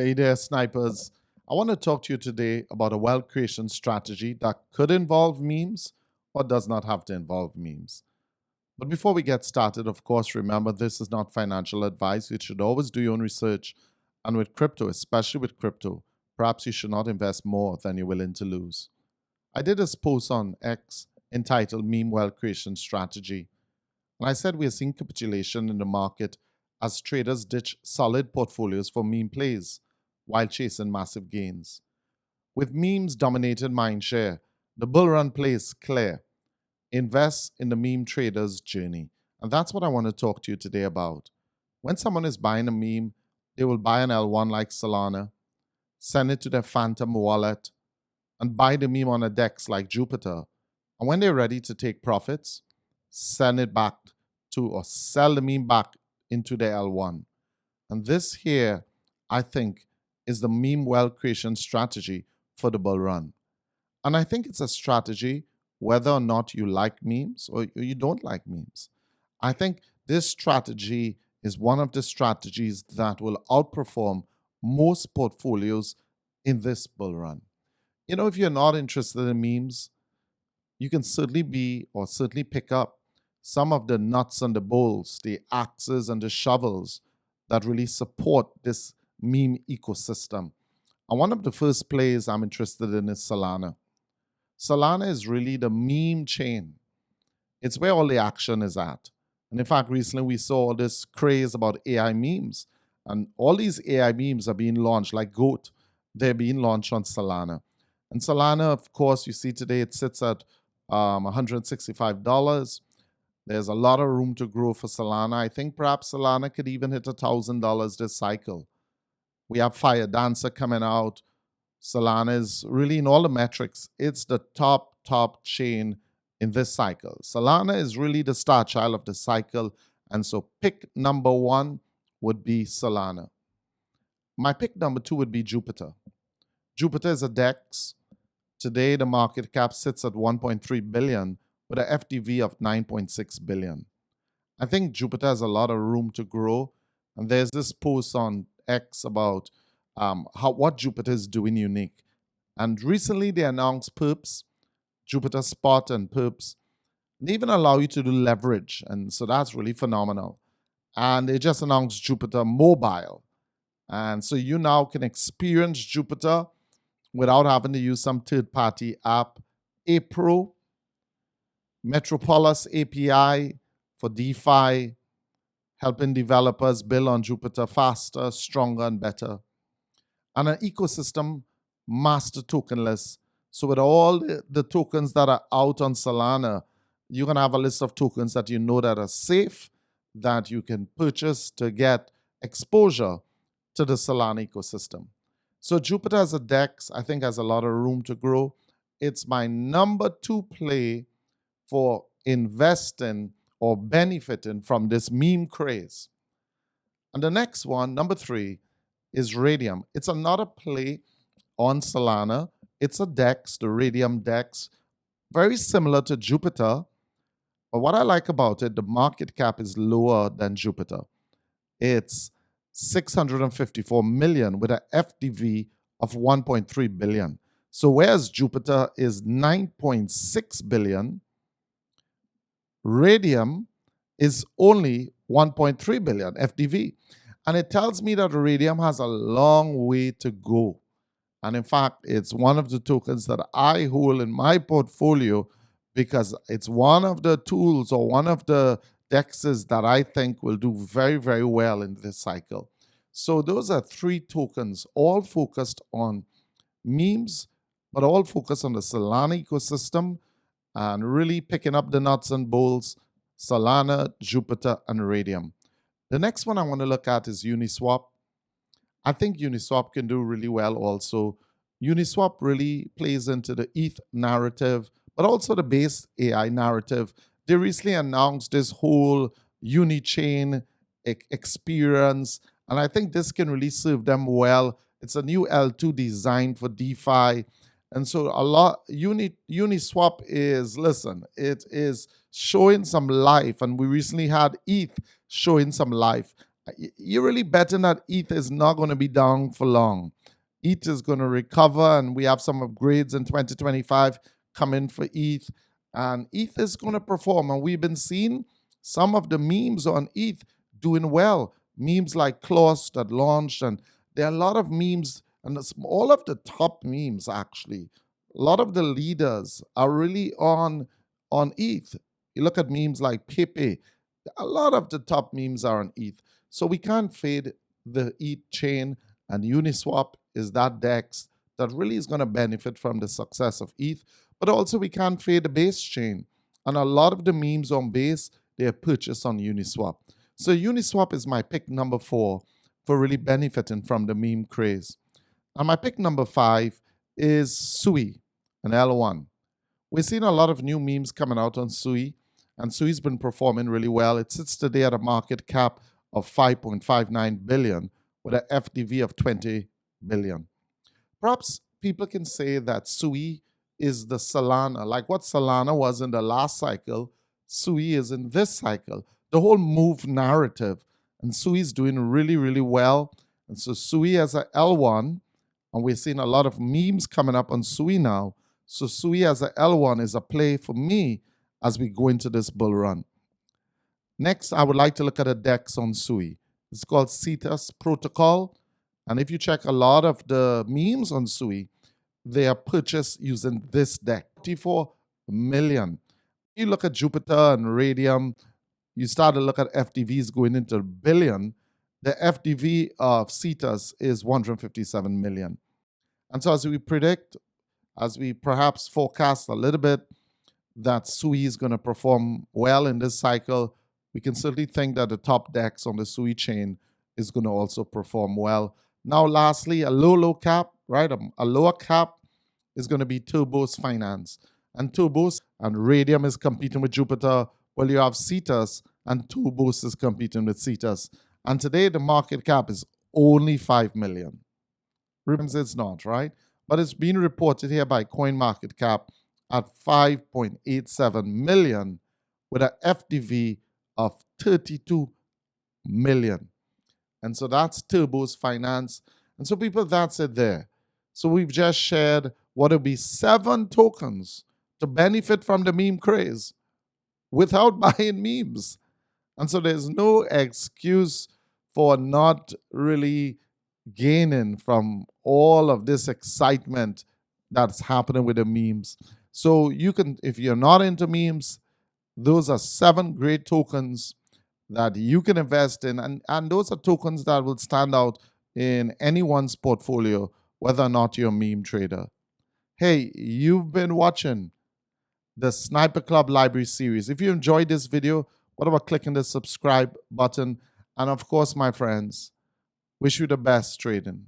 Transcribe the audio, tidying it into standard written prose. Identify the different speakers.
Speaker 1: Hey there, snipers. I want to talk to you today about a wealth creation strategy that could involve memes or does not have to involve memes. But before we get started, of course, remember this is not financial advice. You should always do your own research. And with crypto, especially with crypto, perhaps you should not invest more than you're willing to lose. I did this post on X entitled Meme Wealth Creation Strategy. And I said we are seeing capitulation in the market as traders ditch solid portfolios for meme plays while chasing massive gains. With memes dominated mindshare, the bull run play is clear. Invest in the meme trader's journey. And that's what I want to talk to you today about. When someone is buying a meme, they will buy an L1 like Salana, send it to their Phantom wallet, and buy the meme on a DEX like Jupiter. And when they're ready to take profits, send it back to or sell the meme back into their L1. And this here, I think, is the meme wealth creation strategy for the bull run. And I think it's a strategy whether or not you like memes or you don't like memes. I think this strategy is one of the strategies that will outperform most portfolios in this bull run. If you're not interested in memes, you can certainly be or certainly pick up some of the nuts and the bolts, the axes and the shovels that really support this meme ecosystem. And one of the first plays I'm interested in is Salana. Salana is really the meme chain. It's where all the action is at. And in fact, recently we saw this craze about AI memes. And all these AI memes are being launched, like GOAT. They're being launched on Salana. And Salana, of course, you see today it sits at $165. There's a lot of room to grow for Salana. I think perhaps Salana could even hit $1,000 this cycle. We have Fire Dancer coming out. Salana is really in all the metrics. It's the top chain in this cycle. Salana is really the star child of the cycle. And so pick number one would be Salana. My pick number two would be Jupiter. Jupiter is a DEX. Today, the market cap sits at 1.3 billion with an FDV of 9.6 billion. I think Jupiter has a lot of room to grow. And there's this post on X about what Jupiter is doing unique. And recently they announced perps, Jupiter Spot and perps. They even allow you to do leverage. And so that's really phenomenal. And they just announced Jupiter Mobile. And so you now can experience Jupiter without having to use some third-party app. Apro, Metropolis API for DeFi, helping developers build on Jupiter faster, stronger, and better. And an ecosystem master tokenless. So with all the tokens that are out on Salana, you can have a list of tokens that you know that are safe, that you can purchase to get exposure to the Salana ecosystem. So Jupiter as a DEX, I think, has a lot of room to grow. It's my number two play for investing or benefiting from this meme craze. And the next one, number three, is Radium. It's another play on Salana. It's a DEX, the Radium DEX, very similar to Jupiter. But what I like about it, the market cap is lower than Jupiter. It's 654 million with an FDV of 1.3 billion. So whereas Jupiter is 9.6 billion, Radium is only 1.3 billion FDV. And it tells me that Radium has a long way to go. And in fact, it's one of the tokens that I hold in my portfolio because it's one of the tools or one of the DEXs that I think will do very, very well in this cycle. So those are three tokens, all focused on memes, but all focused on the Solana ecosystem and really picking up the nuts and bolts, Solana, Jupiter, and Radium. The next one I want to look at is Uniswap. I think Uniswap can do really well also. Uniswap really plays into the ETH narrative, but also the base AI narrative. They recently announced this whole Unichain experience, and I think this can really serve them well. It's a new L2 designed for DeFi. And so Uniswap is, listen, it is showing some life. And we recently had ETH showing some life. You're really betting that ETH is not going to be down for long. ETH is going to recover, and we have some upgrades in 2025 coming for ETH, and ETH is going to perform. And we've been seeing some of the memes on ETH doing well. Memes like Klaus that launched, and there are a lot of memes, and all of the top memes actually. A lot of the leaders are really on ETH. You look at memes like Pepe. A lot of the top memes are on ETH. So we can't fade the ETH chain, and Uniswap is that DEX that really is going to benefit from the success of ETH. But also we can't fade the base chain. And a lot of the memes on base, they are purchased on Uniswap. So Uniswap is my pick number 4 for really benefiting from the meme craze. And my pick number 5 is Sui, an L1. We're seeing a lot of new memes coming out on Sui, and Sui's been performing really well. It sits today at a market cap of 5.59 billion with an FDV of 20 billion. Perhaps people can say that Sui is the Salana, like what Salana was in the last cycle, Sui is in this cycle. The whole move narrative, and Sui is doing really, really well. And so Sui as a L1, and we're seeing a lot of memes coming up on Sui now. So Sui as a L1 is a play for me as we go into this bull run. Next, I would like to look at a DEX on Sui. It's called Cetus Protocol. And if you check a lot of the memes on Sui, they are purchased using this DEX, 54 million. You look at Jupiter and Radium, you start to look at FDVs going into billion. The FDV of Cetus is 157 million. And so as we predict, as we perhaps forecast a little bit that Sui is going to perform well in this cycle, we can certainly think that the top DEX on the Sui chain is going to also perform well. Now, lastly, a low cap, right? A lower cap is going to be Turbos Finance. And Turbos and Radium is competing with Jupiter. Well, you have Cetus, and Turbos is competing with Cetus. And today, the market cap is only 5 million. Remember, it's not, right? But it's being reported here by CoinMarketCap at 5.87 million with an FDV of 32 million. And so that's Turbos Finance. And so people, that's it there. So we've just shared what would be 7 tokens to benefit from the meme craze without buying memes. And so there's no excuse for not really gaining from all of this excitement that's happening with the memes. So you can, if you're not into memes, those are 7 great tokens that you can invest in. And those are tokens that will stand out in anyone's portfolio, whether or not you're a meme trader. Hey, you've been watching the Sniper Club Library series. If you enjoyed this video, what about clicking the subscribe button? And of course, my friends, wish you the best trading.